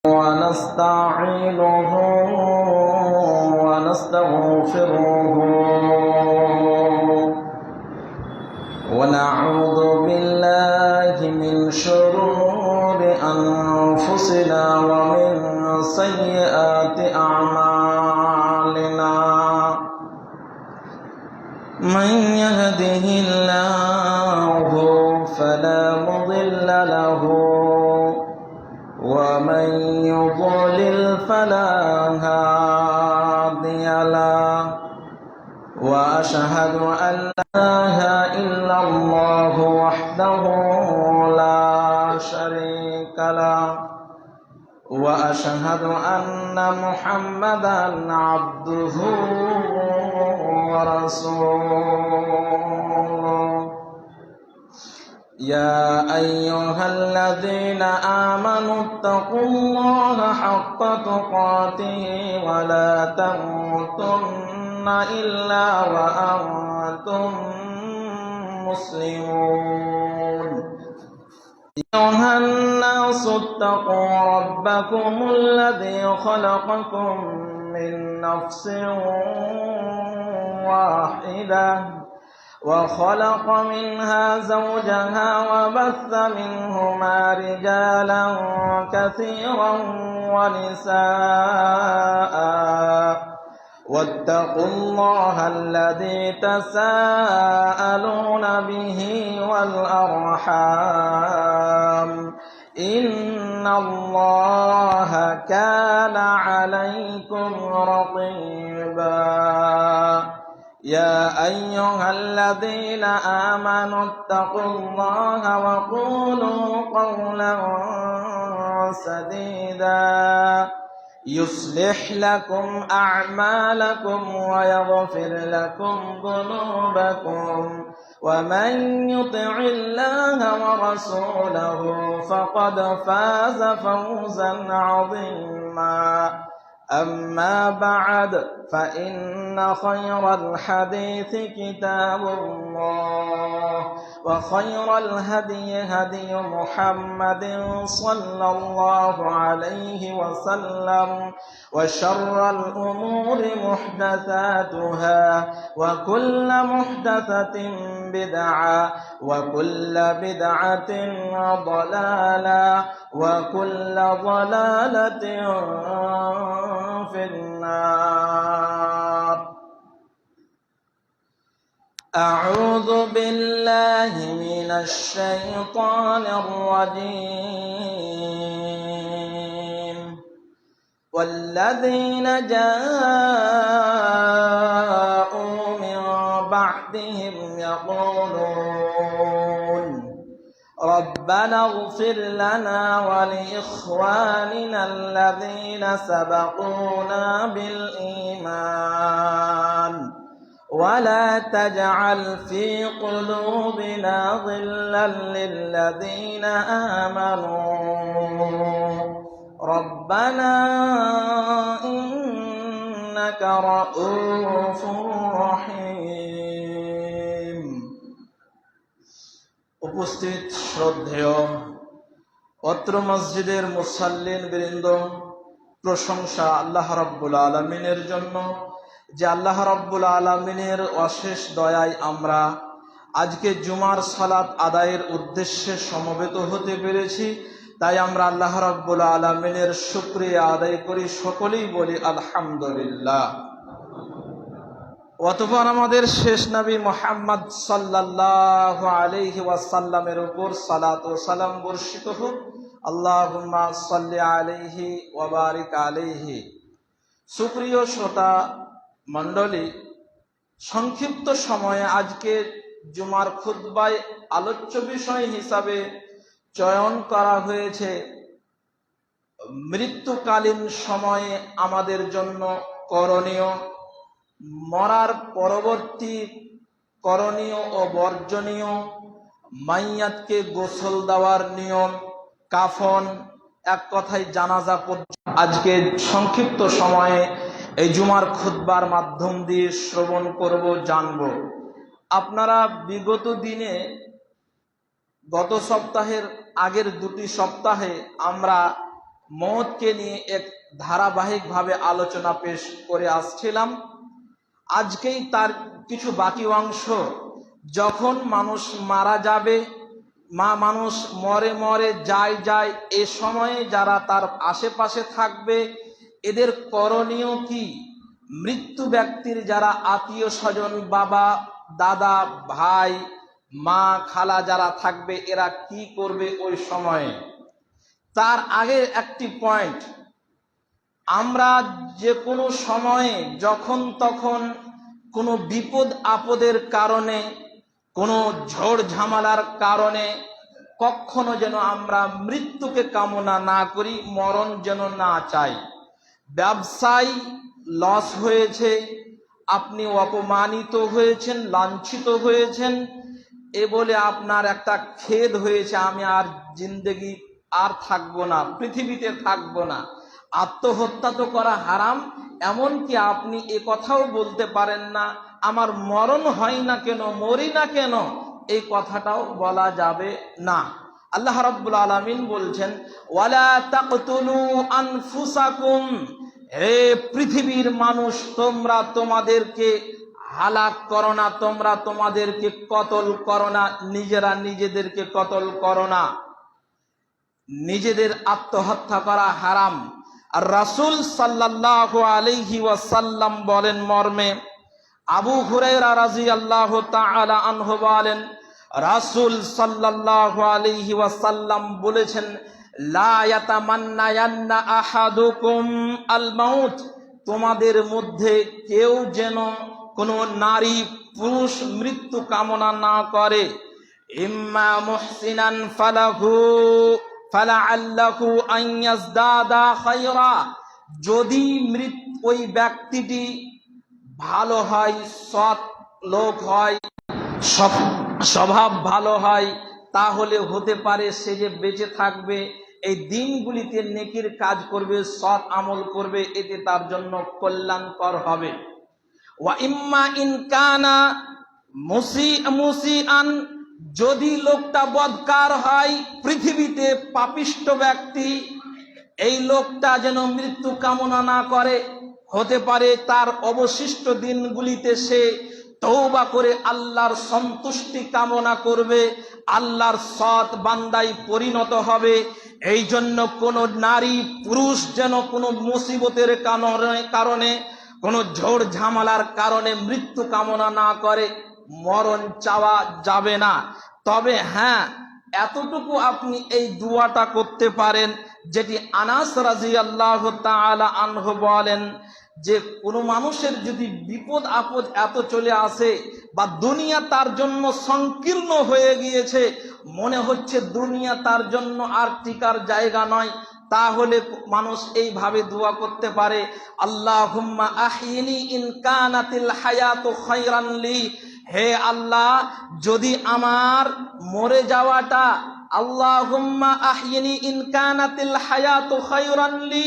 ونستعينه ونستغفره ونعوذ بالله من شرور أنفسنا ومن سيئات أعمالنا من يهده الله فلا مضل له ومن يضلل فلا هادي له وأشهد أن لا إله إلا الله وحده لا شريك له وأشهد أن محمدا عبده ورسوله يا أيها الذين آمنوا اتقوا الله حق تقاته ولا تموتن إلا وأنتم مسلمون أيها الناس اتقوا ربكم الذي خلقكم من نفس واحدة وخلق منها زوجها وبث منهما رجالا كثيرا ونساء واتقوا الله الذي تساءلون به والأرحام إن الله كان عليكم رقيبا يا أيها الذين آمنوا اتقوا الله وقولوا قولا سديدا يصلح لكم أعمالكم ويغفر لكم ذنوبكم ومن يطع الله ورسوله فقد فاز فوزا عظيما أما بعد فإن خير الحديث كتاب الله وخير الهدي هدي محمد صلى الله عليه وسلم وشر الأمور محدثاتها وكل محدثة بدعة وكل بدعة ضلالة وكل ضلالة في النار أعوذ بالله من الشيطان الرجيم والذين جاءوا من بعدهم يقولون ربنا اغفر لنا ولإخواننا الذين سبقونا بالإيمان ولا تجعل في قلوبنا غلا للذين آمنوا ربنا إنك رؤوف رحيم উপস্থিত শ্রদ্ধেয় অত্র মসজিদের মুসাল্লিন বৃন্দ, প্রশংসা আল্লাহ রাব্বুল আলামিনের জন্য যে আল্লাহ রাব্বুল আলামিনের অশেষ দয়ায় আমরা আজকে জুমার সালাত আদায়ের উদ্দেশ্যে সমবেত হতে পেরেছি। তাই আমরা আল্লাহ রাব্বুল আলামিনের শুকরিয়া আদায় করি, সকলেই বলি আলহামদুলিল্লাহ। অতঃপর আমাদের শেষ নবী মুহাম্মদ সাল্লাল্লাহু আলাইহি ওয়াসাল্লামের উপর সালাত ও সালাম বর্ষিত হোক। আল্লাহুম্মা সাল্লি আলাইহি ওয়া বারিক আলাইহি। সুপ্রিয় শ্রোতা মণ্ডলী, সংক্ষিপ্ত সময়ে আজকে জুমার খুতবায় আলোচ্য বিষয় হিসাবে চয়ন করা হয়েছে মৃত্যুকালীন সময়ে আমাদের জন্য করণীয়, মরার পরবর্তী করণীয় ও বর্জনীয়, মাইয়াতকে গোসল দেওয়ার নিয়ম, কাফন, এক কথায় জানাজা পর্যন্ত আজকে সংক্ষিপ্ত সময়ে এই জুমার খুতবার মাধ্যম দিয়ে শ্রবণ করব, জানব। আপনারা বিগত দিনে গত সপ্তাহের আগের দুটি সপ্তাহে আমরা মওতকে নিয়ে এক ধারাবাহিকভাবে আলোচনা পেশ করে আসছিলাম। আজকেই তার কিছু বাকি অংশ, যখন মানুষ মারা যাবে, মানুষ মরে মরে যায়, এ সময়ে যারা তার আশেপাশে থাকবে এদের করণীয় কি? মৃত্যু ব্যক্তির যারা আত্মীয় স্বজন, বাবা, দাদা, ভাই, মা, খালা যারা থাকবে এরা কি করবে ওই সময়ে? তার আগে একটি পয়েন্ট, আমরা যে কোনো সময়ে যখন তখন কোনো বিপদ আপদের কারণে, কোনো ঝড় ঝামেলার কারণে কখনো যেন আমরা মৃত্যুকে কামনা না করি, মরণ যেন না চাই। ব্যবসায় লস হয়েছে, আপনি অপমানিত হয়েছেন, লাঞ্ছিত হয়েছেন, এ বলে আপনার একটা খেদ হয়েছে, আমি আর জিন্দেগি আর থাকবো না, পৃথিবীতে থাকবো না। আত্মহত্যা তো করা হারাম, এমনকি আপনি এ কথাও বলতে পারেন না আমার মরণ হয় না কেন, মরি না কেন, এই কথাটাও বলা যাবে না। আল্লাহ রাব্বুল আলামিন বলছেন, ওয়ালা তাকতুলু আনফুসাকুম, হে পৃথিবীর মানুষ তোমরা তোমাদেরকে হালাক করো না, তোমরা তোমাদেরকে কতল করো না, নিজেরা নিজেদেরকে কতল করো না। নিজেদের আত্মহত্যা করা হারাম। আর রাসূল সাল্লাল্লাহু আলাইহি ওয়াসাল্লাম বলেন মর্মে, আবু হুরায়রা রাদিয়াল্লাহু তাআলা আনহু বলেন, রাসূল সাল্লাল্লাহু আলাইহি ওয়াসাল্লাম বলেছেন, লা ইয়াতামান্নায়ান্না আহাদুকুম আল মাউত, তোমাদের মধ্যে কেউ যেন কোনো নারী পুরুষ মৃত্যু কামনা না করে। ইম্মা মুহসিনান ফালাহু ফালাআল্লাহু আন ইয়াজদাদা খায়রা, যদি ওই ব্যক্তিটি ভালো হয়, সৎ লোক হয়, স্বভাব ভালো হয়, তাহলে হতে পারে সে যে বেঁচে থাকবে, এই দিনগুলিতে নেকির কাজ করবে, সৎ আমল করবে, এতে তার জন্য কল্যাণকর হবে। ওয়া ইম্মা ইন কানা মুসিআন, যদি লোকটা বদকার হয়, পৃথিবীতে পাপিষ্ট ব্যক্তি, এই লোকটা যেন মৃত্যু কামনা না করে, হতে পারে তার অবশিষ্ট দিনগুলিতে সে তওবা করে আল্লাহর সন্তুষ্টি কামনা করবে, আল্লাহর সৎ বান্দায় পরিণত হবে। এই জন্য কোনো নারী পুরুষ যেন কোনো মুসিবতের কারণে, কোনো ঝড় ঝামেলার কারণে মৃত্যু কামনা না করে, মরণ চাওয়া যাবে না। তবে হ্যাঁ, এতটুকু আপনি এই দোয়াটা করতে পারেন, যেটি আনাস রাদিয়াল্লাহু তাআলা আনহু বলেন, যে কোনো মানুষের যদি বিপদ আপদ এত চলে আসে বা দুনিয়া তার জন্য সংকীর্ণ হয়ে গিয়েছে, মনে হচ্ছে দুনিয়া তার জন্য আর টিকার জায়গা নয়, তাহলে মানুষ এইভাবে দোয়া করতে পারে, আল্লাহুম্মা আহিনি ইন কানাতিল হায়াতু খায়রান লি, হে আল্লাহ যদি আমার মরে যাওয়াটা, আল্লাহুম্মা আহিনি ইন কানাতিল হায়াতু খায়রান লি,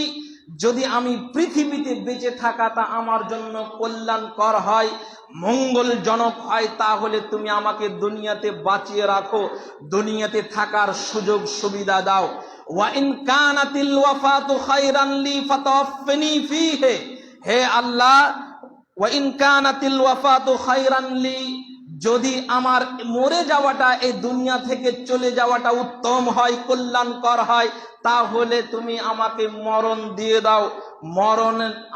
যদি আমি পৃথিবীতে বেঁচে থাকাটা আমার জন্য কল্যাণকর হয়, মঙ্গলজনক হয়, তাহলে তুমি আমাকে দুনিয়াতে বাঁচিয়ে রাখো, দুনিয়াতে থাকার সুযোগ সুবিধা দাও। ওয়া ইন কানাতিল ওয়াফাতু খায়রান লি ফাতাওয়াফফানি ফীহি, হে আল্লাহ ওয়া ইন কানাতিল ওয়াফাতু খায়রান লি, যদি আমার মরে যাওয়াটা, এই দুনিয়া থেকে চলে যাওয়াটা উত্তম হয়, কল্যাণকর হয়, তাহলে তুমি আমাকে মরণ দিয়ে দাও,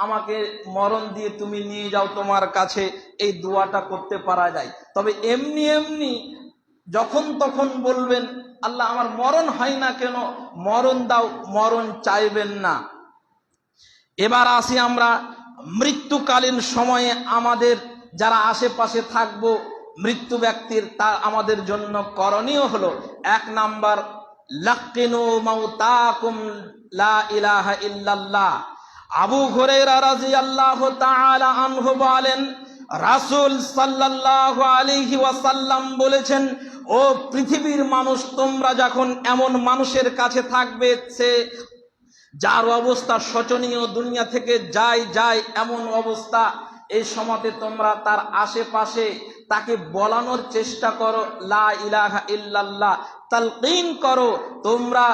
আমাকে মরণ দিয়ে তুমি নিয়ে যাও তোমার কাছে। এই দোয়াটা করতে পারা যায়। তবে এমনি এমনি যখন তখন বলবেন আল্লাহ আমার মরণ হয় না কেন, মরণ দাও, মরণ চাইবেন না। এবার আসি আমরা মৃত্যুকালীন সময়ে আমাদের যারা আশেপাশে থাকবো মৃত্যু ব্যক্তির, তা আমাদের জন্য করণীয় হলো, 1 নাম্বার, লাক্কিনু মাউতাকুম লা ইলাহা ইল্লাল্লাহ। আবু হুরায়রা রাদিয়াল্লাহু তাআলা আনহু বলেন, রাসূল সাল্লাল্লাহু আলাইহি ওয়াসাল্লাম বলেছেন, ও পৃথিবীর মানুষ, তোমরা যখন এমন মানুষের কাছে থাকবে সে যার অবস্থা শোচনীয়, দুনিয়া থেকে যায় এমন অবস্থা, এই সময়তে তোমরা তার আশেপাশে তাকে বলানোর চেষ্টা করো লা ইলাহা ইল্লাল্লাহ, তালকিন করো, তোমরা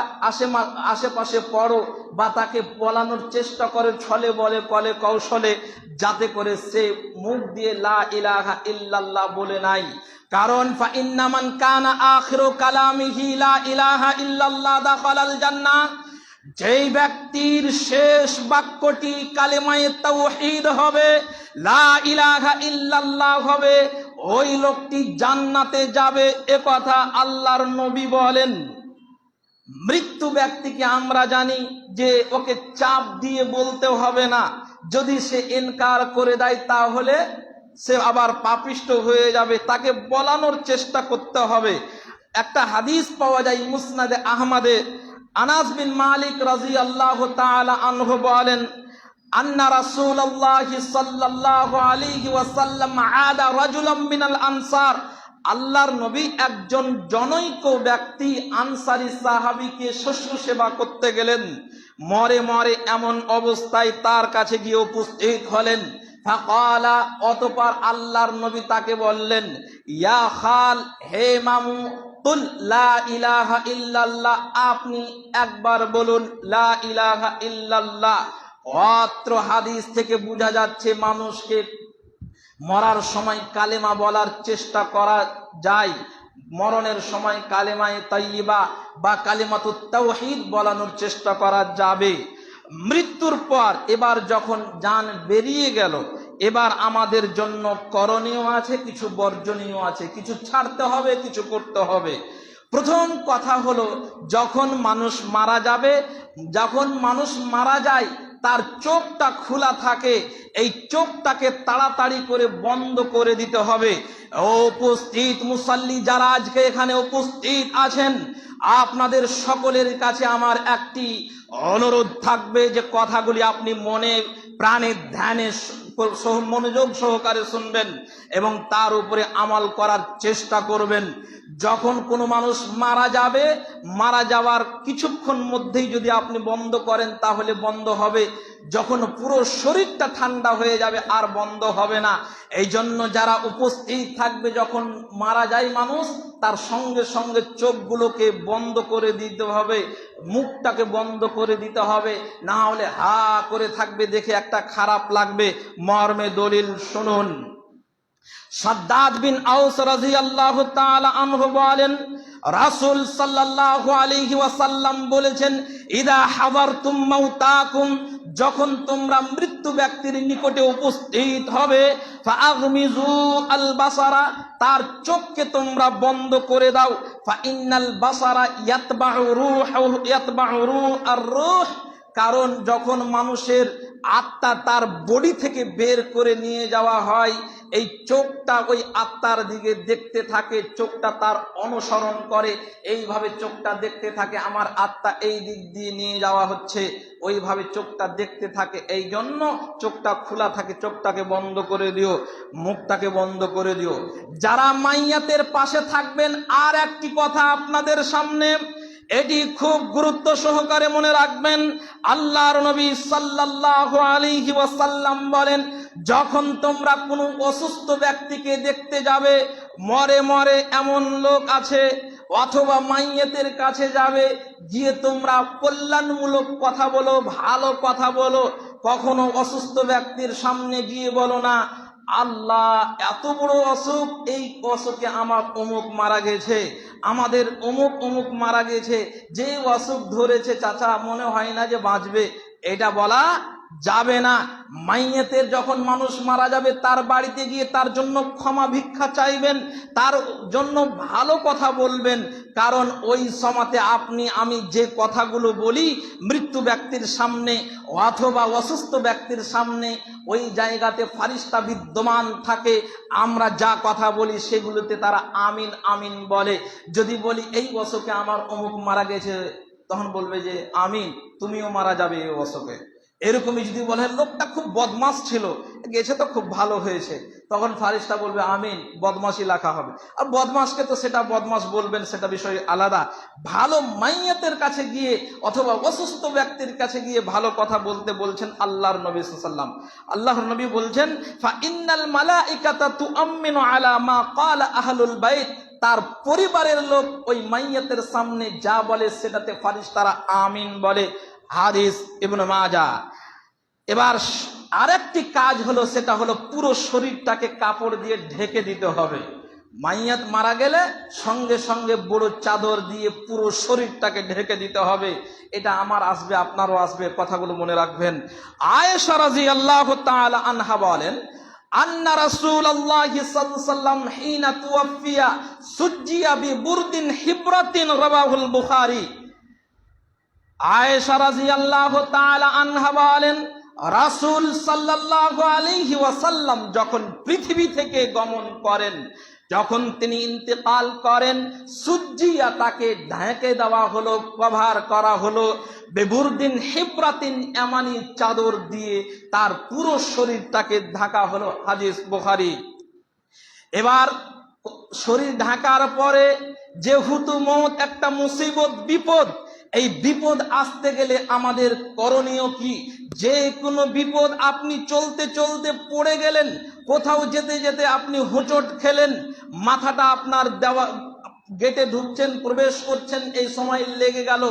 আশেপাশে পড়ো বা তাকে বলানোর চেষ্টা করে ছলে বলে কলে কৌশলে, যাতে করে সে মুখ দিয়ে লা ইলাহা ইল্লাল্লাহ বলে নাই। কারণ ফা ইন্না মান কানা আখিরু কালামিহি লা ইলাহা ইল্লাল্লাহ দাখালাল জান্নাহ, যেই ব্যক্তির শেষ বাক্যটি কালেমায়ে তাওহীদ হবে, লা ইলাহা ইল্লাল্লাহ হবে, ওই লোকটি জান্নাতে যাবে, এ কথা আল্লাহর নবী বলেন। মৃত্যু ব্যক্তিকে আমরা জানি যে ওকে চাপ দিয়ে বলতে হবে না, যদি সে ইনকার করে দেয় তাহলে সে আবার পাপিষ্ট হয়ে যাবে, তাকে বলানোর চেষ্টা করতে হবে। একটা হাদিস পাওয়া যায় মুসনাদে আহমদে, আনাস বিন মালিক রাদিয়াল্লাহু তাআলা আনহু বলেন, আন্না রাসূলুল্লাহি সাল্লাল্লাহু আলাইহি ওয়াসাল্লাম আদা রাজুলাম মিনাল আনসার, আল্লাহর নবী একজন জনৈক ব্যক্তি আনসারী সাহাবীকে শুশ্রূষা করতে গেলেন। মরে মরে এমন অবস্থায় তার কাছে গিয়ে উপস্থিত হলেন। ফাকালা, অতঃপর আল্লাহর নবী তাকে বললেন, ইয়া খাল, হে মামু, কুল লা ইলাহা ইল্লাল্লাহ, আপনি একবার বলুন লা ইলাহা ইল্লাল্লাহ। অত্র হাদিস থেকে বোঝা যাচ্ছে মানুষকে মরার সময় কালেমা বলার চেষ্টা করা যায়, মরণের সময় কালেমায়ে তাইয়্যিবা বা কালিমাতুত তাওহীদ বলানোর চেষ্টা করা যাবে। মৃত্যুর পর এবার যখন জান বেরিয়ে গেল, এবার আমাদের জন্য করণীয় আছে, কিছু বর্জনীয় আছে, কিছু ছাড়তে হবে, কিছু করতে হবে। প্রথম কথা হলো, যখন মানুষ মারা যাবে, যখন মানুষ মারা যায় তার চোখটা খোলা থাকে, এই চোখটাকে তাড়াতাড়ি করে বন্ধ করে দিতে হবে। উপস্থিত মুসাল্লি যারা আজকে এখানে উপস্থিত আছেন, আপনাদের সকলের কাছে আমার একটি অনুরোধ থাকবে যে কথাগুলি আপনি মনে প্রাণে ধ্যানে মনোযোগ সহকারে শুনবেন এবং তার উপরে আমল করার চেষ্টা করবেন। যখন কোনো মানুষ মারা যাবে, মারা যাওয়ার কিছুক্ষণ মধ্যেই যদি আপনি বন্ধ করেন তাহলে বন্ধ হবে, যখন পুরো শরীরটা ঠান্ডা হয়ে যাবে আর বন্ধ হবে না। এই জন্য যারা উপস্থিত থাকবে, যখন মারা যায় মানুষ, তার সঙ্গে সঙ্গে চোখগুলোকে বন্ধ করে দিতে হবে, মুখটাকে বন্ধ করে দিতে হবে, না হলে হা করে থাকবে, দেখে একটা খারাপ লাগবে। মর্মে দলিল শুনুন। সাদ্দাদ বিন আউস রাদিয়াল্লাহু তাআলা আনহু বলেন, রাসূল সাল্লাল্লাহু আলাইহি ওয়াসাল্লাম বলেছেন, ইদা হাদারতুম মাউতাকুম, যখন তোমরা মৃত্যু ব্যক্তির নিকটে উপস্থিত হবে, ফাআগমিজু আল বাসারা, তার চোখকে তোমরা বন্ধ করে দাও। ফা ইন্নাল বাসারা ইয়াতবাউ রূহ আর রূহ, কারণ যখন মানুষের আত্মা তার বডি থেকে বের করে নিয়ে যাওয়া হয়, এই চোখটা ওই আত্মার দিকে দেখতে থাকে, চোখটা তার অনুসরণ করে, এইভাবে চোখটা দেখতে থাকে, আমার আত্মা এই দিক দিয়ে নিয়ে যাওয়া হচ্ছে, ওইভাবে চোখটা দেখতে থাকে। এই জন্য চোখটা খোলা থাকে, চোখটাকে বন্ধ করে দিও, মুখটাকে বন্ধ করে দিও। যারা মাইয়াতের পাশে থাকবেন, আর একটি কথা আপনাদের সামনে, এটি খুব গুরুত্ব সহকারে মনে রাখবেন। আল্লাহর নবী সাল্লাল্লাহু আলাইহি ওয়াসাল্লাম বলেন, যখন তোমরা কোনো অসুস্থ ব্যক্তিকে দেখতে যাবে, মরে মরে এমন লোক আছে, অথবা মাইয়াতের কাছে যাবে, গিয়ে তোমরা কল্যাণমূলক কথা বলো, ভালো কথা বলো। কখনো অসুস্থ ব্যক্তির সামনে গিয়ে বলো না, আল্লাহ এত বড় অসুখ, এই অসুখে আমার অমুক মারা গেছে, আমাদের অমুক অমুক মারা গেছে, যে অসুখ ধরেছে চাচা মনে হয় না যে বাঁচবে, এটা বলা যাবে না। মাইয়াতের যখন মানুষ মারা যাবে, তার বাড়িতে গিয়ে তার জন্য ক্ষমা ভিক্ষা চাইবেন, তার জন্য ভালো কথা বলবেন, কারণ ওই সময়তে আপনি আমি যে কথাগুলো বলি মৃত্যু ব্যক্তির সামনে অথবা অসুস্থ ব্যক্তির সামনে, ওই জায়গাতে ফারিস্তা বিদ্যমান থাকে, আমরা যা কথা বলি সেগুলোতে তারা আমিন আমিন বলে। যদি বলি এই অসুখে আমার অমুক মারা গেছে, তখন বলবে যে আমিন, তুমিও মারা যাবে এই অসুখে। এরকমই যদি বলেন লোকটা খুব বদমাস ছিল, গেছে তো খুব ভালো হয়েছে, তখন ফারিস্তা বলবে আমিন, বদমাশি লেখা হবে। আর বদমাসকে তো সেটা বদমাস বলবেন, সেটা বিষয় আলাদা। ভালো মাইয়াতের কাছে গিয়ে অথবা অসুস্থ ব্যক্তির কাছে গিয়ে ভালো কথা বলতে বলছেন আল্লাহর নবী সাল্লাল্লাহু আলাইহি ওয়াসাল্লাম। আল্লাহর নবী বলছেন, ফা ইন্নাল মালাইকাতা তুআমিনু আলা মা ক্বালা আহলুল বাইত, তার পরিবারের লোক ওই মাইয়াতের সামনে যা বলে সেটাতে ফারিস্তারা আমিন বলে। হাদিস ইবনে মাজাহ। এবার আরেকটি কাজ হলো, সেটা হলো পুরো শরীরটাকে কাপড় দিয়ে ঢেকে দিতে হবে। মাইয়াত মারা গেলে সঙ্গে সঙ্গে বড় চাদর দিয়ে পুরো শরীরটাকে ঢেকে দিতে হবে। এটা আমার আসবে, আপনারও আসবে, কথাগুলো মনে রাখবেন। আয়েশা রাদিয়াল্লাহু তাআলা আনহা বলেন, আন্না রাসূলুল্লাহি সাল্লাল্লাহু আলাইহি ওয়াসাল্লাম হিনা তুওয়াফিয়া সুজ্জিয়া বিবুরদিন হিবরাতিন, রাওয়াহুল বুখারী। আয়েশা রাদিয়াল্লাহু তাআলা আনহা বলেন, রাসূল সাল্লাল্লাহু আলাইহি ওয়াসাল্লাম যখন পৃথিবী থেকে গমন করেন, যখন তিনি ইন্তেকাল করেন, সুজ্জিয়া তাকে ঢেকে দেওয়া হলো, কভার করা হলো, বেবুরদিন হিবরাতিন এমানি চাদর দিয়ে তার পুরো শরীরটাকে ঢাকা হলো। হাদিস বুখারী। এবার শরীর ঢাকার পরে যেহেতু মওত একটা মুসিবত, বিপদ, এই বিপদ আসতে গেলে আমাদের করণীয় কি? যে কোনো বিপদ, আপনি চলতে চলতে পড়ে গেলেন, কোথাও যেতে যেতে আপনি হোঁচট খেলেন, মাথাটা আপনার দেওয়া গেটে ঢুকছেন, প্রবেশ করছেন, এই সময় লেগে গেল,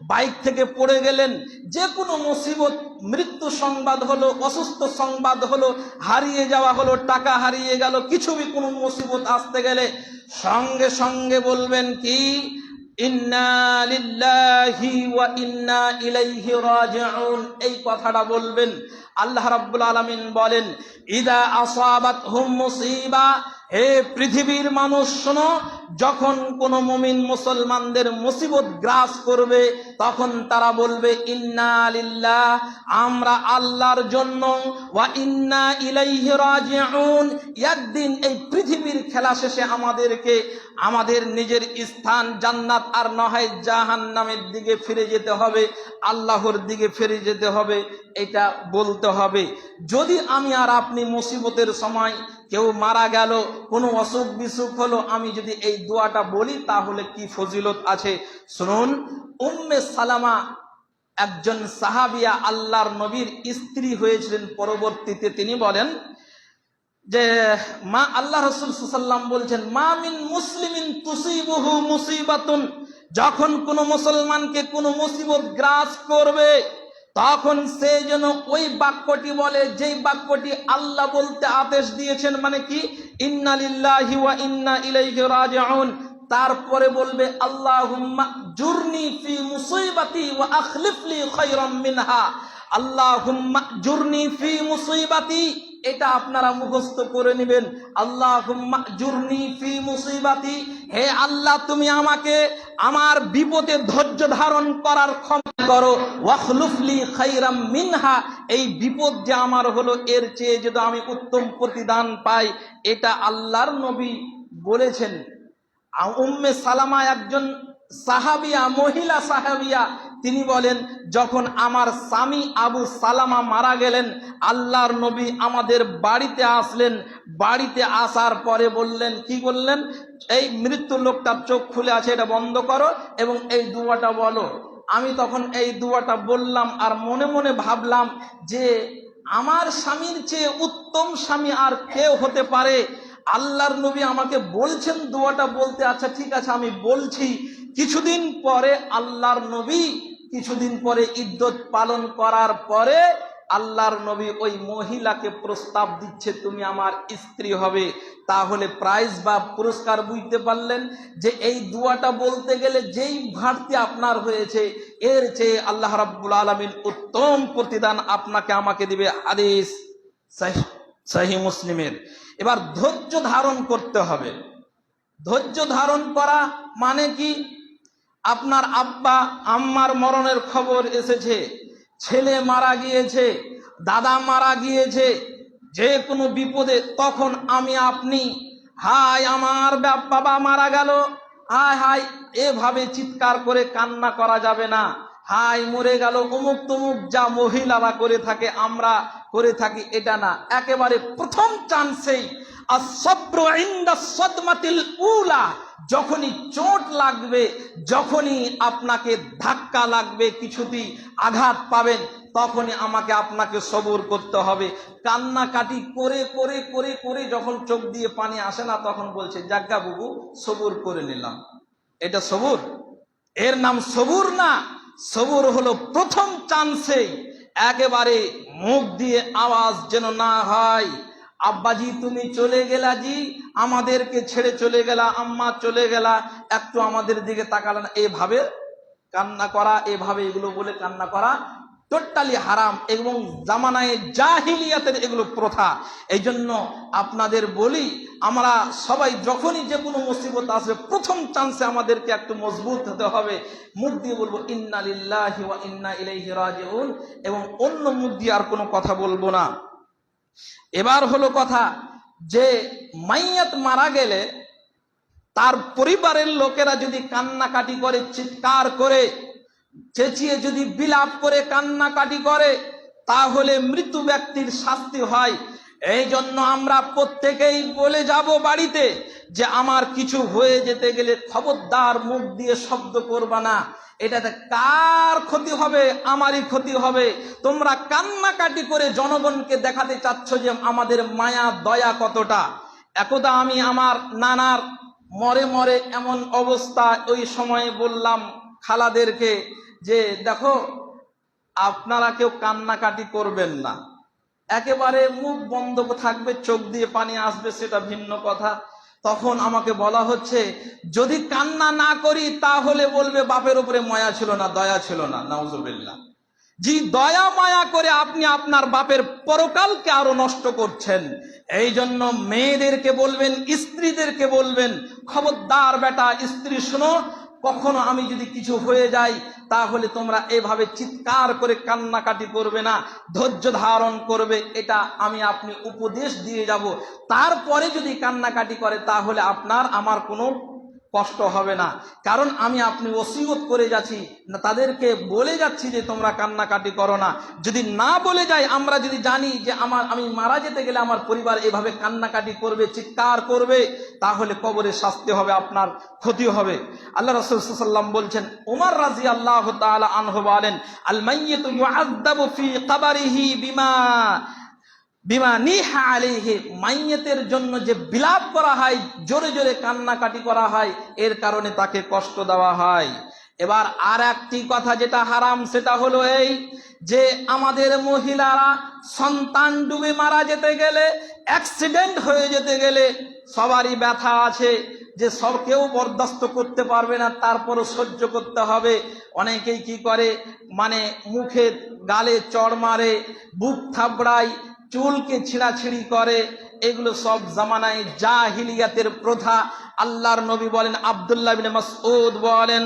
বাইক থেকে পড়ে গেলেন, যে কোনো মুসিবত, মৃত্যু সংবাদ হলো, অসুস্থ সংবাদ হলো, হারিয়ে যাওয়া হলো, টাকা হারিয়ে গেল, কিছু কোনো মুসিবত আসতে গেলে সঙ্গে সঙ্গে বলবেন কি? ইন্না লিল্লাহি ওয়া ইন্না ইলাইহি রাজিউন, এই কথাটা বলবেন। আল্লাহ রাব্বুল আলামিন বলেন, ইদা আসাবাতহুম মুসিবা, হে পৃথিবীর মানুষ শোনো, যখন কোন মুমিন মুসলমানদের মুসিবত গ্রাস করবে, তখন তারা বলবে ইন্না লিল্লাহ, আমরা আল্লাহর জন্য, ওয়া ইন্না ইলাইহি রাজিউন, একদিন এই পৃথিবীর খেলা শেষে আমাদেরকে আমাদের নিজের স্থান জান্নাত আর নয় জাহান্নামের দিকে ফিরে যেতে হবে, আল্লাহর দিকে ফিরে যেতে হবে, এটা বলতে হবে। যদি আমি আর আপনি মুসিবতের সময়, কেউ মারা গেল, কোনো অসুখ বিসুখ হলো, আমি যদি এই দোয়াটা বলি তাহলে কি ফজিলত আছে শুনুন। উম্মে সালামা একজন সাহাবিয়া, আল্লাহর নবীর স্ত্রী হয়েছিলেন পরবর্তীতে। তিনি বলেন যে মা আল্লাহ রাসূল সাল্লাল্লাহু আলাইহি ওয়াসাল্লাম বলছেন, মা মিন মুসলিমিন তুসিবুহু মুসিবাতুন, যখন কোন মুসলমানকে কোন মুসিবত গ্রাস করবে, তখন সে যেন ওই বাক্যটি বলে যেই বাক্যটি আল্লাহ বলতে আদেশ দিয়েছেন। মানে কি? ইন্না লিল্লাহি ওয়া ইন্না ইলাইহি রাজিউন। তারপরে বলবে আল্লাহুম্মা জুরনি ফি মুসিবাতি ওয়া আখলিফলি খায়রাম মিনহা। আল্লাহুম্মা জুরনি ফি মুসিবাতি, এটা আপনারা মুখস্থ করে নেবেন। আল্লাহুম্মা জুরনি ফি মুসিবাতি, হে আল্লাহ তুমি আমাকে আমার বিপদে ধৈর্য ধারণ করার ক্ষমতা করো। ওয়াখলুফলি খায়রাম মিনহা, এই বিপদ যে আমার হলো এর চেয়ে যদি আমি উত্তম প্রতিদান পাই, এটা আল্লাহর নবী বলেছেন। উম্মে সালামা একজন সাহাবিয়া, মহিলা সাহাবিয়া, তিনি বলেন যখন আমার স্বামী আবু সালামা মারা গেলেন, আল্লাহর নবী আমাদের বাড়িতে আসলেন। বাড়িতে আসার পরে বললেন, কি বললেন? এই মৃত্যু লোকটার চোখ খুলে আছে, এটা বন্ধ করো এবং এই দুয়াটা বলো। আমি তখন এই দুয়াটা বললাম আর মনে মনে ভাবলাম যে আমার স্বামীর চেয়ে উত্তম স্বামী আর কেউ হতে পারে? আল্লাহর নবী আমাকে বলছেন দোয়াটা বলতে, আচ্ছা ঠিক আছে আমি বলছি। কিছুদিন পরে আল্লাহর নবী, কিছুদিন পরে ইদ্দত পালন করার পরে আল্লাহর নবী ওই মহিলাকে প্রস্তাব দিচ্ছে, তুমি আমার স্ত্রী হবে। তাহলে প্রাইজ বা পুরস্কার বুঝতে পারলেন যে এই দোয়াটা বলতে গেলে যেই ঘাটতি আপনার হয়েছে, এর চেয়ে আল্লাহ রাব্বুল আলামিন উত্তম প্রতিদান আপনাকে আমাকে দিবে। হাদিস সহিহ মুসলিমের। এবার ধৈর্য ধারণ করতে হবে। ধৈর্য ধারণ করা মানে কি? আপনার আব্বা আম্মার মরণের খবর এসেছে, ছেলে মারা গিয়েছে, দাদা মারা গিয়েছে, যে কোনো বিপদে তখন আমি আপনি, হায় আমার বাবা মারা গেল, হায় হায়, এভাবে চিৎকার করে কান্না করা যাবে না। হায় মরে গেল অমুক তমুক, যা মহিলারা করে থাকে আমরা করে থাকি, এটা না। একেবারে প্রথম চান্সেই আসসাবরু ইনদা সাদমাতিল উলা, যখনই চোট লাগবে, যখনই আপনাকে ধাক্কা লাগবে, কিছুতেই আঘাত পাবেন, তখনই আমাকে আপনাকে সবুর করতে হবে। কান্নাকাটি করে করে করে করে যখন চোখ দিয়ে পানি আসে না, তখন বলছে জাগ্গা বুবু সবুর করে নিলাম। এটা সবুর? এর নাম সবুর না। সবুর হলো প্রথম চান্সেই একেবারে মুখ দিয়ে আওয়াজ যেন না হয়, আব্বাজি তুমি চলে গেলা, জি আমাদেরকে ছেড়ে চলে গেলা, আম্মা চলে গেলা, একটু আমাদের দিকে তাকালে না, এভাবে কান্না করা, এভাবে এগুলো বলে কান্না করা টোটালি হারাম এবং জামানায়ে জাহিলিয়াতের এগুলো প্রথা। এই জন্য আপনাদের বলি, আমরা সবাই যখনই যে কোনো মুসিবত আসবে, প্রথম চান্সে আমাদেরকে একটু মজবুত হতে হবে। মুখ দিয়ে বলবো ইন্না লিল্লাহি ওয়া ইন্না ইলাইহি রাজিউন, এবং অন্য মুখ দিয়ে আর কোনো কথা বলবো না। এবার হলো কথা যে মাইয়াত মারা গেলে তার পরিবারের লোকেরা যদি কান্নাকাটি করে, চিৎকার করে, চেঁচিয়ে যদি বিলাপ করে কান্নাকাটি করে, তাহলে মৃত ব্যক্তির শাস্তি হয়। এই জন্য আমরা প্রত্যেকেই বলে যাব বাড়িতে যে আমার কিছু হয়ে যেতে গেলে খবরদার মুখ দিয়ে শব্দ করবা না। এটাতে কার ক্ষতি হবে? আমারই ক্ষতি হবে। তোমরা কান্নাকাটি করে জনগণকে দেখাতে চাচ্ছ যে আমাদের মায়া দয়া কতটা। একদা আমি আমার নানার মরে মরে এমন অবস্থা, ওই সময়ে বললাম খালাদেরকে যে দেখো আপনারা কেউ কান্নাকাটি করবেন না, একেবারে মুখ বন্ধ থাকবে, চোখ দিয়ে পানি আসবে সেটা ভিন্ন কথা। তখন আমাকে বলা হচ্ছে যদি কান্না না করি তাহলে বলবে বাপের উপরে মায়া ছিল না, দয়া ছিল না। নাউজুবিল্লাহ। জি, দয়া মায়া করে আপনি আপনার বাপের পরকালকে আরো নষ্ট করছেন। এই জন্য মেয়েদেরকে বলবেন, স্ত্রীদেরকে বলবেন, খবরদার বেটা স্ত্রী শুনো, কখনো আমি যদি কিছু হয়ে যাই তাহলে তোমরা এভাবে চিৎকার করে কান্নাকাটি করবে না, ধৈর্য ধারণ করবে। এটা আমি আপনি উপদেশ দিয়ে যাব। তারপরে যদি কান্নাকাটি করে তাহলে আপনার আমার কোনো কষ্ট হবে না, কারণ আমি আপনি ওসিয়ত করে যাচ্ছি না, তাদেরকে বলে যাচ্ছি যে তোমরা কান্নাকাটি করো না। যদি না বলে যাই, আমরা যদি জানি যে আমি মারা যেতে গেলে আমার পরিবার এভাবে কান্নাকাটি করবে, চিৎকার করবে, তাহলে কবরে শাস্তি হবে, আপনার ক্ষতি হবে। আল্লাহ রাসূল সাল্লাল্লাহু আলাইহি ওয়াসাল্লাম বলছেন, ওমর রাদিয়াল্লাহু তাআলা আনহু বলেন, আল মাইয়িতু ইউআযাবু ফি কবরিহি বিমা নিহা আলাইহি, মাইয়িতের জন্য যে বিলাপ করা হয়, জোরে জোরে কান্নাকাটি করা হয়, এর কারণে তাকে কষ্ট দেওয়া হয়। এবার আর একটি কথা যেটা হারাম, সেটা হলো এই যে আমাদের মহিলারা সন্তান ডুবে মারা যেতে গেলে, অ্যাক্সিডেন্ট হয়ে যেতে গেলে সবারই ব্যথা আছে, যে সব কেউ বরদাস্ত করতে পারবে না, তারপরও সহ্য করতে হবে। অনেকেই কি করে, মানে মুখে গালে চড় মারে, বুক থাবড়ায়, চুলকে ছিঁড়াছিঁড়ি করে, এগুলো সব জামানায় জাহিলিয়াতের প্রথা। আল্লাহর নবী বলেন, আব্দুল্লাহ ইবনে মাসউদ বলেন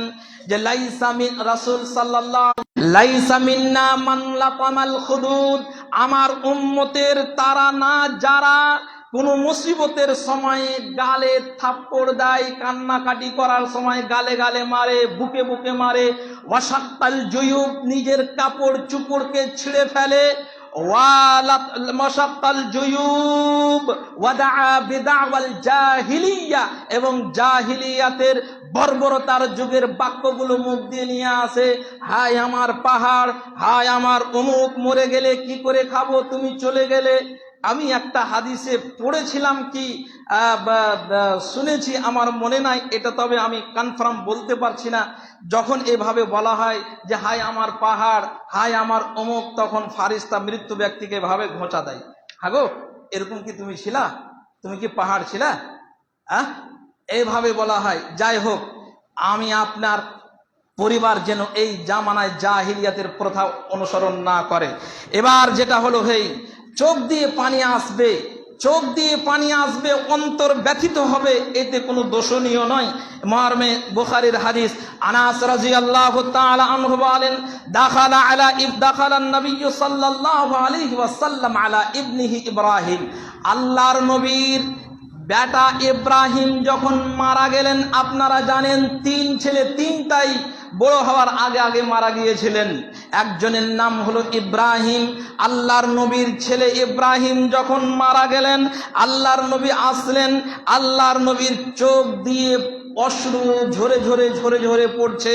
যে লাইসা মিন রাসূল সাল্লাল্লাহু লাইসা মিন্না মান লাতামাল খুদুদ, আমার উম্মতের তারা না যারা কোন মুসিবতের সময়ে গালে থাপ্পড় দেয়, কান্নাকাটি করার সময় গালে গালে মারে, বুকে বুকে মারে, ওয়াশাক্কাল জুয়ুব, নিজের কাপড় চুপড়কে ছিঁড়ে ফেলে, এবং জাহিলিয়াতের বর্বরতার যুগের বাক্যগুলো মুখ দিয়ে নিয়ে আসে। হায় আমার পাহাড়, হায় আমার অমুক, মরে গেলে কি করে খাবো, তুমি চলে গেলে। আমি একটা হাদিসে পড়েছিলাম কি শুনেছি, আমার মনে নাই এটা, তবে আমি কনফার্ম বলতে পারছি না। যখন এভাবে বলা হয় যে হায় আমার পাহাড়, হায় আমার অমুক, তখন ফারিস্তা মৃত্যু ব্যক্তিকে এভাবে ঘোঁচা দেয়, হাগো এরকম কি তুমি ছিলা, তুমি কি পাহাড় ছিলা, এইভাবে বলা হয়। যাই হোক, আমি আপনার পরিবার যেন এই জামানায় জাহিলিয়াতের প্রথা অনুসরণ না করে। এবার যেটা হলো, হেই চোখ দিয়ে পানি আসবে, চোখ দিয়ে পানি আসবে, অন্তর ব্যথিত হবে, এতে কোনো দোষণীয় নয়। মর্মে বুখারীর হাদিস, আনাস রাদিয়াল্লাহু তাআলা আনহু বলেন, দাখালান নবী সাল্লাল্লাহু আলাইহি ওয়াসাল্লাম আলা ইবনিহি ইব্রাহিম, আল্লাহর নবীর বেটা ইব্রাহিম যখন মারা গেলেন, আপনারা জানেন 3 ছেলে, 3টাই বড় হওয়ার আগে আগে মারা গিয়েছিলেন। একজনের নাম হলো ইব্রাহিম। আল্লাহর নবীর ছেলে ইব্রাহিম যখন মারা গেলেন, আল্লাহর নবী আসলেন, আল্লাহর নবীর চোখ দিয়ে অশ্রু ঝরে ঝরে ঝরে ঝরে পড়ছে।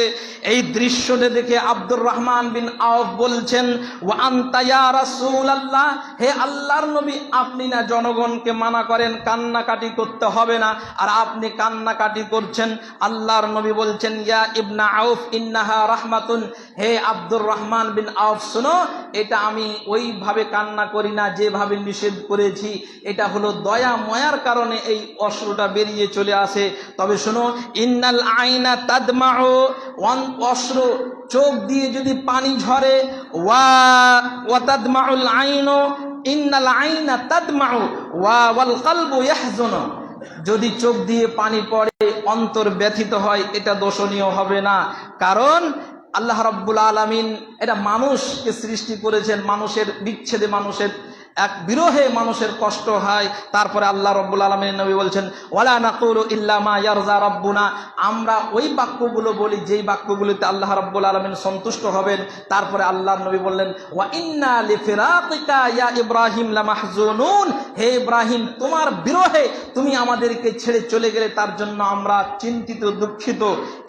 এই দৃশ্যটা দেখে আব্দুর রহমান বিন আওফ বলছেন, ওয়া আনতা ইয়া রাসূলুল্লাহ, হে আল্লাহর নবী, আপনি না জনগণকে মানা করেন কান্নাকাটি করতে হবে না, আর আপনি কান্নাকাটি করছেন। আল্লাহর নবী বলছেন, ইয়া ইবনা আউফ ইন্নাহা রাহমাতুন, হে আব্দুর রহমান বিন আওফ, শোনো, এটা আমি ওইভাবে কান্না করি না যেভাবে নিষেধ করেছি, এটা হলো দয়া ময়ার কারণে এই অশ্রুটা বেরিয়ে চলে আসে। তবে শোনো, ইন্নাল আইনা তাদমাউ, অশ্রু চোখ দিয়ে যদি পানি ঝরে, ওয়া তাদমাউল আইনু, ইন্নাল আইনা তাদমাউ ওয়াল কলবু ইয়াহজুনু, যদি চোখ দিয়ে পানি পড়ে অন্তর ব্যথিত হয়, এটা দোষণীয় হবে না। কারণ আল্লাহ রাব্বুল আলামিন এটা মানুষকে সৃষ্টি করেছেন, মানুষের বিচ্ছেদে, মানুষের এক বিরহে মানুষের কষ্ট হয়। তারপরে আল্লাহ রাব্বুল আলামিন নবী বলছেন, ওয়ালা নাকুলু ইল্লা মা ইয়ারজা রাব্বুনা, আমরা ওই বাক্যগুলো বলি যেই বাক্যগুলোতে আল্লাহ রাব্বুল আলামিন সন্তুষ্ট হবেন। তারপরে আল্লাহর নবী বললেন, ওয়া ইন্না লিফিরাকিকা ইয়া ইব্রাহিম লামাহজুনুন, হে ইব্রাহিম, তোমার বিরহে তুমি আমাদেরকে ছেড়ে চলে গেলে তার জন্য আমরা চিন্তিত, দুঃখিত,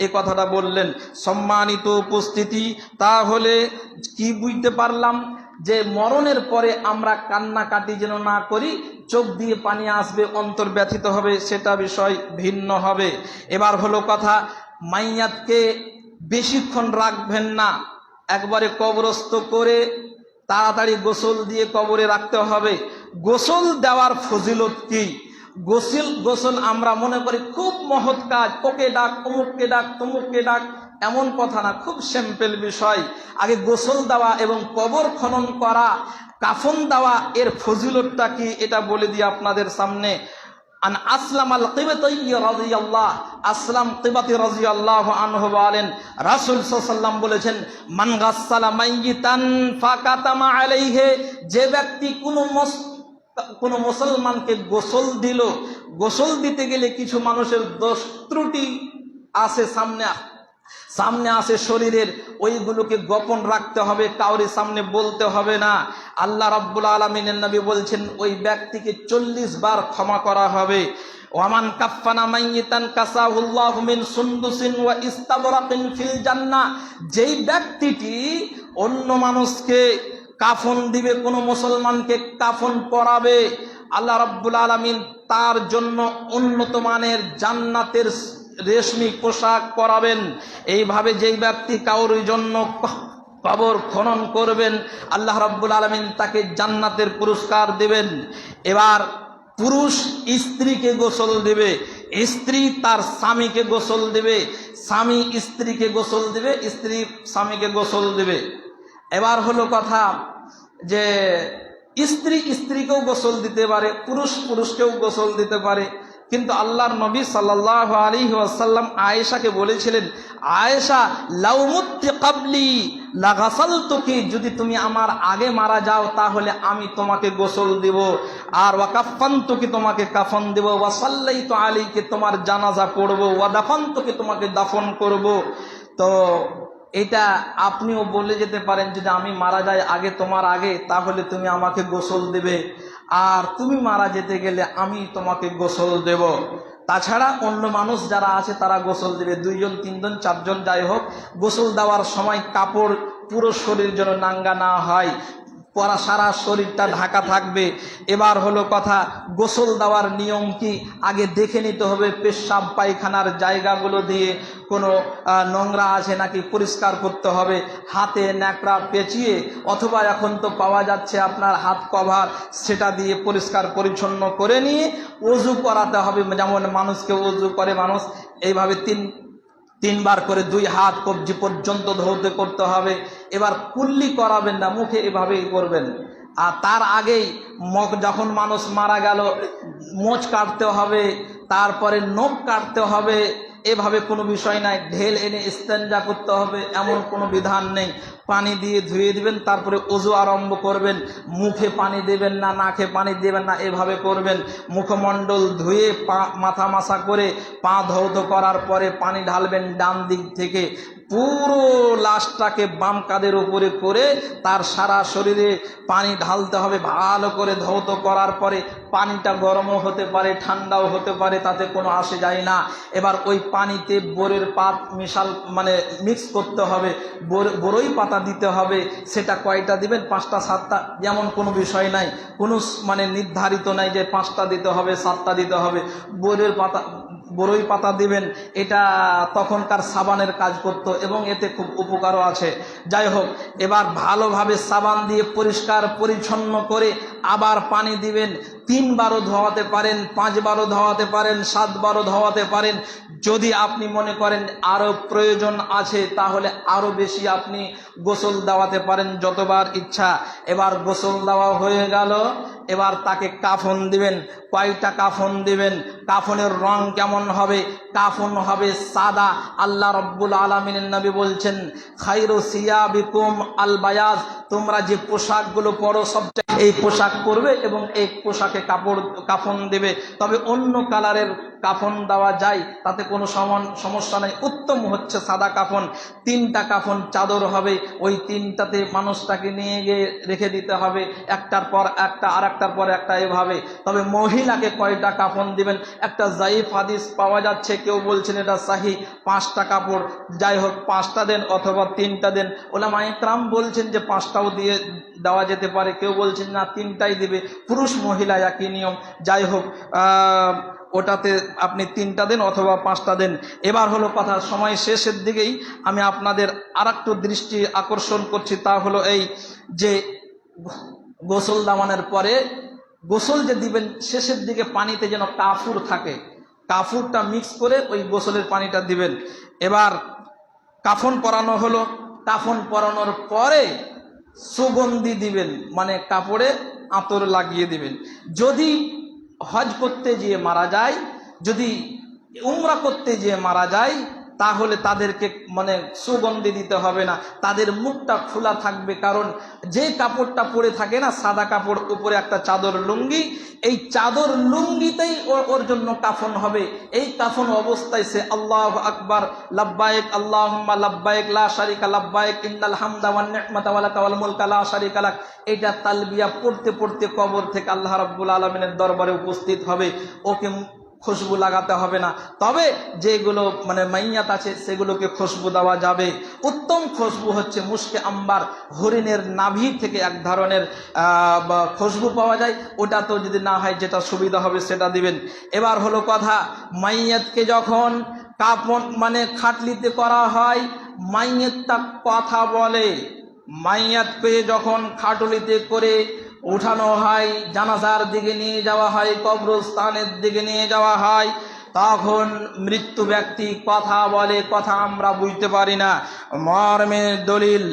এই কথাটা বললেন। সম্মানিত উপস্থিতি, তাহলে কি বুঝতে পারলাম? যে মরণের পরে আমরা কান্নাকাটি যেন না করি, চোখ দিয়ে পানি আসবে, অন্তর ব্যথিত হবে, সেটা বিষয় ভিন্ন হবে। এবার হলো কথা, মাইয়াতকে বেশিক্ষণ রাখবেন না, একবারে কবরস্থ করে তাড়াতাড়ি গোসল দিয়ে কবরে রাখতে হবে। গোসল দেওয়ার ফজিলত কি? গোসল আমরা মনে করি খুব মহৎ কাজ, ওকে ডাক, অমুককে ডাক, তমুককে ডাক, এমন কথা না, খুব সিম্পল বিষয়। আগে গোসল দেওয়া এবং কবর খনন করা, কাফন দেওয়া, এর ফজিলতটা কি এটা বলে দিয়ে আপনাদের সামনে। আন আসলাম আল কিবাতি রাদিয়াল্লাহু, আসলাম কিবাতি রাদিয়াল্লাহু আনহু বলেন, রাসূল সাল্লাল্লাহু আলাইহি ওয়াসাল্লাম বলেছেন, মান গাসসালা মাইয়িতান ফাকাতামা আলাইহি, যে ব্যক্তি কোনো মুসলমানকে গোসল দিল, গোসল দিতে গেলে কিছু মানুষের দোষ ত্রুটি আছে, সামনে আসে শরীরের, ওইগুলোকে গোপন রাখতে হবে, কাউরি সামনে বলতে হবে না। আল্লাহ রাব্বুল আলামিনের নবী বলছেন, ওই ব্যক্তিকে 40 বার ক্ষমা করা হবে। ওয়ামান কাফানা মাইয়িতান কাসাহুল্লাহু মিন সুন্দুসিন ওয়া ইস্তাবরাকিন ফিল জান্নাহ, যেই ব্যক্তিটি অন্য মানুষকে কাফন দিবে, কোনো মুসলমানকে কাফন পরাবে, আল্লাহ রাব্বুল আলামিন তার জন্য উন্নত মানের জান্নাতের রেশমি পোশাক পরাবেন। এইভাবে যেই ব্যক্তি কাউর জন্য কবর খনন করবেন, আল্লাহ রাব্বুল আলামিন তাকে জান্নাতের পুরস্কার দেবেন। এবার পুরুষ স্ত্রীকে গোসল দেবে, স্ত্রী তার স্বামীকে গোসল দেবে, স্বামী স্ত্রীকে গোসল দেবে, স্ত্রী স্বামীকে গোসল দেবে। এবার হলো কথা যে স্ত্রী স্ত্রীকেও গোসল দিতে পারে, পুরুষ পুরুষকেও গোসল দিতে পারে। কিন্তু আল্লাহর নবী সাল্লাল্লাহু আলাইহি ওয়াসাল্লাম আয়েশাকে বলেছিলেন, আয়েশা, লাউ মুত্তি ক্বাবলি লাগাসালতুকি, যদি তুমি আমার আগে মারা যাও তাহলে আমি তোমাকে গোসল দেব, আর ওয়াকাফানতুকি, তোমাকে কাফন দেব, ওয়া সাল্লাইতু আলাইকি, তোমার জানাজা পড়ব, ওয়া দাফানতুকি, তোমাকে দাফন করব। তো এটা আপনিও বলে যেতে পারেন, যদি আমি মারা যাই আগে, তোমার আগে, তাহলে তুমি আমাকে গোসল দেবে, আর তুমি মারা যেতে গেলে আমি তোমাকে গোসল দেব। তাছাড়া অন্য মানুষ যারা আছে তারা গোসল দেবে, 2 জন 3 জন 4 জন যাই হোক। গোসল দেওয়ার সময় কাপড় পুরো শরীর যেন নাঙ্গা না হয়, পরা সারা শরীরটা ঢাকা থাকবে। এবার হলো কথা, গোসল দেওয়ার নিয়ম কি? আগে দেখে নিতে হবে পেশাব পায়খানার জায়গাগুলো দিয়ে কোনো নোংরা আছে নাকি পরিষ্কার করতে হবে। হাতে ন্যাকড়া পেঁচিয়ে, অথবা এখন তো পাওয়া যাচ্ছে আপনার হাত কভার, সেটা দিয়ে পরিষ্কার পরিচ্ছন্ন করে নিয়ে ওযু করাতে হবে। যেমন মানুষকে ওযু করে মানুষ, এইভাবে 3 বার করে 2 হাত কবজি পর্যন্ত ধৌত করতে হবে। এবার কুল্লি করাবেন না, মুখে এভাবেই করবেন। আর তার আগেই যখন মানুষ মারা গেল, মোচ কাটতে হবে, তারপরে নখ কাটতে হবে, এভাবে কোনো বিষয় নাই। ঢেল এনে ইস্তেঞ্জা করতে হবে এমন কোনো বিধান নেই। পানি দিয়ে ধুয়ে দিবেন, তারপরে ওযু আরম্ভ করবেন। মুখে পানি দেবেন না, নাকে পানি দেবেন না, এভাবে করবেন। মুখমণ্ডল ধুয়ে মাথা মাসা করে পা ধৌত করার পরে পানি ঢালবেন ডান দিক থেকে, পুরো লাশটাকে বাম কাঁধের উপরে করে তার সারা শরীরে পানি ঢালতে হবে। ভালো করে ধৌত করার পরে পানিটা গরমও হতে পারে, ঠান্ডাও হতে পারে, তাতে কোনো আসে যায় না। এবার ওই পানিতে বরের পাত মিক্স করতে হবে, বরই পাতা দিতে হবে। সেটা কয়টা দিবেন? 5টা 7টা, যেমন কোনো বিষয় নাই, কোনো নির্ধারিত নাই যে 5টা দিতে হবে 7টা দিতে হবে। বরই পাতা দিবেন। এটা তখনকার সাবানের কাজ করত এবং এতে খুব উপকারও আছে। যাই হোক, এবার ভালোভাবে সাবান দিয়ে পরিষ্কার পরিচ্ছন্ন করে আবার পানি দিবেন। 3 বারও ধোয়াতে পারেন, 5 বারও ধোয়াতে পারেন, 7 বারও ধোয়াতে পারেন। যদি আপনি মনে করেন আরও প্রয়োজন আছে তাহলে আরও বেশি আপনি গোসল দেওয়াতে পারেন, যতবার ইচ্ছা। এবার গোসল দেওয়া হয়ে গেল, এবার তাকে কাফন দিবেন। কয়টা কাফন দিবেন? কাফনের রং কেমন হবে? কাফন হবে সাদা। আল্লাহ রব্বুল আলামিনের নবী বলছেন, খায়রু সিয়াবিকুম আল বায়াজ, তোমরা যে পোশাকগুলো পরো সবচেয়ে এই পোশাক পরবে এবং এই পোশাকে কাফন দেবে। তবে অন্য কালারের কাফন দেওয়া যায়, তাতে কোনো সমস্যা নেই। উত্তম হচ্ছে সাদা কাফন। 3টা কাফন চাদর হবে, ওই 3টাতে মানুষটাকে নিয়ে গিয়ে রেখে দিতে হবে, একটার পর একটা, আর একটার পর একটা, এভাবে। তবে মহিলাকে কয়টা কাফন দিবেন? একটা জাইফ হাদিস পাওয়া যাচ্ছে, কেউ বলছেন এটা সাহি, 5টা কাপড়। যাই হোক, 5টা দেন অথবা 3টা দেন। উলামায়ে কেরাম বলছেন যে 5টাও দিয়ে দেওয়া যেতে পারে, কেউ বলছেন না 3টাই দিবে। পুরুষ মহিলা একই নিয়ম। যাই হোক, ওটাতে আপনি 3টা দেন অথবা 5টা দেন। এবার হলো কথা, সময় শেষের দিকেই আমি আপনাদের আরেকটু দৃষ্টি আকর্ষণ করছি, তা হলো এই যে গোসল দামানের পরে গোসল যে দিবেন, শেষের দিকে পানিতে যেন কাফুর থাকে, কাফুরটা মিক্স করে ওই গোসলের পানিটা দিবেন। এবার কাফন পরানো হলো, কাফন পরানোর পরে সুগন্ধি দিবেন, কাপড়ে আতর লাগিয়ে দিবেন। যদি হজ করতে গিয়ে মারা যায়, যদি উমরা করতে গিয়ে মারা যায়, তাহলে তাদেরকে সুগন্ধি দিতে হবে না, তাদের মুখটা খোলা থাকবে। কারণ যে কাপড়টা পরে থাকে না, সাদা কাপড়, উপরে একটা চাদর লুঙ্গি, এই চাদর লুঙ্গিতেই ওর জন্য কাফন হবে। এই কাফন অবস্থায় সে আল্লাহু আকবার, লাব্বাইক আল্লাহুম্মা লাব্বাইক, লা শারিকা লাব্বাইক, ইন্নাল হামদা ওয়ান নি'মাতা ওয়া লাকা ওয়াল মুলকা লা শারিকা লাক, এটা তালবিয়া পড়তে পড়তে কবর থেকে আল্লাহ রাব্বুল আলামিনের দরবারে উপস্থিত হবে। ওকে খুশবু লাগাতে হবে না। তবে যেগুলো মাইয়াত আছে সেগুলোকে খুশবু দেওয়া যাবে। উত্তম খুশবু হচ্ছে মুশকে আম্বার, হরিণের নাভি থেকে এক ধরনের খুশবু পাওয়া যায়, ওটা তো যদি না হয় যেটা সুবিধা হবে সেটা দিবেন। এবার হলো কথা, মাইয়াতকে যখন কাফন খাটলিতে করা হয়, মাইয়াতটা কথা বলে। মাইয়াতকে যখন খাটলিতে করে উঠানো হয়, জানাজার দিকে নিয়ে যাওয়া হয়, কবরস্থানের দিকে নিয়ে যাওয়া হয়, তখন মৃত্যু ব্যক্তি কথা বলে, কথা আমরা বুঝতে পারি না। মর্মের দলিল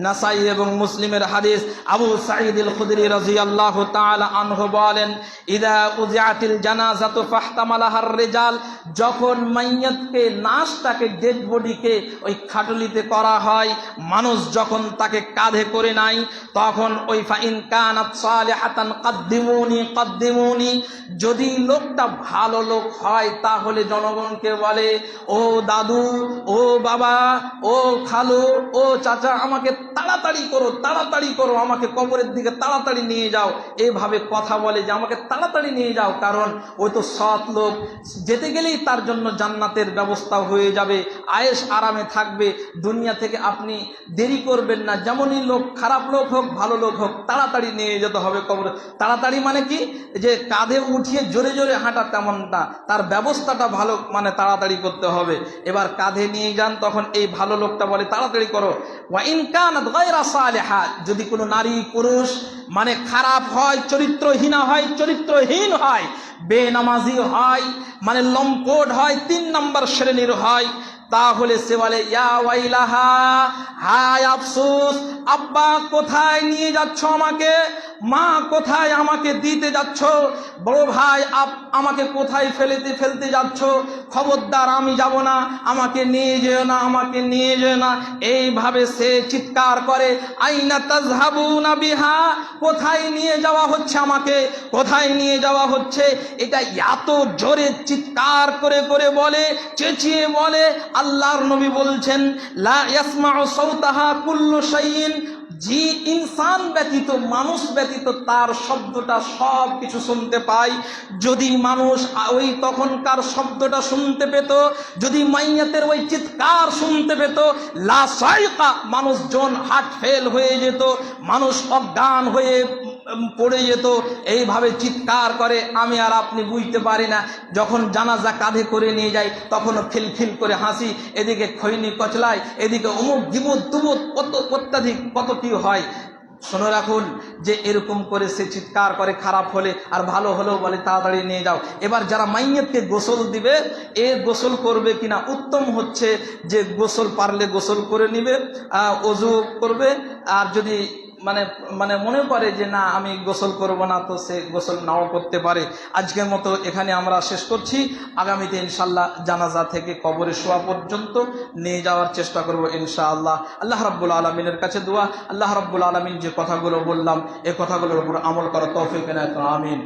নাসাই এবং মুসলিমের হাদিস, আবু সাঈদ আল খুদরি রাদিয়াল্লাহু তাআলা আনহু বলেন, ইদা উজিআতিল জানাজাতু ফাহতামালাহার রিজাল, যখন মাইয়াতকে, নাশটাকে, ডেড বডিকে ওই খাটলিতে করা হয়, মানুষ যখন তাকে কাঁধে করে নাই, তখন ওই ফাইন কানাত সালিহাতান কদ্দিমুনি কদ্দিমুনি, যদি লোকটা ভালো লোক হয় তাহলে জনগণকে বলে, ও দাদু, ও বাবা, ও খালু, ও চাচা, আমাকে তাড়াতাড়ি করো, তাড়াতাড়ি করো, আমাকে কবরের দিকে তাড়াতাড়ি নিয়ে যাও। এভাবে কথা বলে যে আমাকে তাড়াতাড়ি নিয়ে যাও, কারণ ওই তো সৎ লোক, যেতে গেলেই তার জন্য জান্নাতের ব্যবস্থা হয়ে যাবে, আয়েশ আরামে থাকবে। দুনিয়া থেকে আপনি দেরি করবেন না, যেমনই লোক, খারাপ লোক হোক ভালো লোক হোক, তাড়াতাড়ি নিয়ে যেতে হবে কবরে। তাড়াতাড়ি কি, যে কাঁধে উঠিয়ে জোরে জোরে হাঁটা তেমন না, তার ব্যবস্থাটা ভালো, তাড়াতাড়ি করতে হবে। এবার কাঁধে নিয়ে যান, তখন এই ভালো লোকটা বলে তাড়াতাড়ি করো। ওয়া ইন কানাত গায়রা সালিহা, যদি কোনো নারী পুরুষ খারাপ হয়, চরিত্রহীন হয়, বেনামাজি হয়, লম্পট হয়, 3 নম্বর শ্রেণীর হয়, তাহলে সে বলে, ইয়া ওয়াইলাহা, হায় আফসোস, আব্বা কোথায় নিয়ে যাচ্ছ আমাকে? মা কোথায় আমাকে দিতে যাচ্ছ, বড় ভাই আমাকে কোথায় ফেলতে যাচ্ছ, খবরদার আমি যাব না, আমাকে নিয়ে যেও না, আমাকে নিয়ে যেও না। এইভাবে সে চিৎকার করে, আইনা তাযহাবুনা বিহা, কোথায় নিয়ে যাওয়া হচ্ছে আমাকে, কোথায় নিয়ে যাওয়া হচ্ছে। এটা এত জোরে চিৎকার করে করে বলে, চেঁচিয়ে বলে, আল্লাহর নবী বলছেন লা ইয়াসমাউ সাওতাহা কুল্লু শাইইন, যে ইনসান ব্যতীত, মানুষ ব্যতীত তার শব্দটা সব কিছু শুনতে পায়। যদি মানুষ ওই তখনকার শব্দটা শুনতে পেত, যদি মাইয়াতের ওই চিৎকার শুনতে পেত, লা সাইকা, মানুষজন হার্ট ফেল হয়ে যেত, মানুষ অজ্ঞান হয়ে পড়ে যেত। এইভাবে চিৎকার করে, আমি আর আপনি বুঝতে পারি না। যখন জানাজা কাঁধে করে নিয়ে যায় তখনও খিলখিল করে হাসি, এদিকে খৈনি কচলায়, এদিকে অমুক গিবত তুবত, কত অত্যাধিক কত কি হয়। শুনে রাখুন যে এরকম করে সে চিৎকার করে, খারাপ হলে আর ভালো হলেও বলে তাড়াতাড়ি নিয়ে যাও। এবার যারা মাইয়াতকে গোসল দিবে, এ গোসল করবে কিনা, উত্তম হচ্ছে যে গোসল পারলে গোসল করে নিবে, ওযু করবে। আর যদি মানে মনে করে যে না আমি গোসল করব না, তো সে গোসল নাও করতে পারে। আজকের মতো এখানে আমরা শেষ করছি। আগামীতে ইনশাআল্লাহ জানাজা থেকে কবরে শোয়া পর্যন্ত নিয়ে যাওয়ার চেষ্টা করব ইনশাআল্লাহ। আল্লাহ রাব্বুল আলামিনের কাছে দোয়া, আল্লাহ রাব্বুল আলামিন যে কথাগুলো বললাম এই কথাগুলোর উপর আমল করার তৌফিক এনায়েত করুন। আমিন।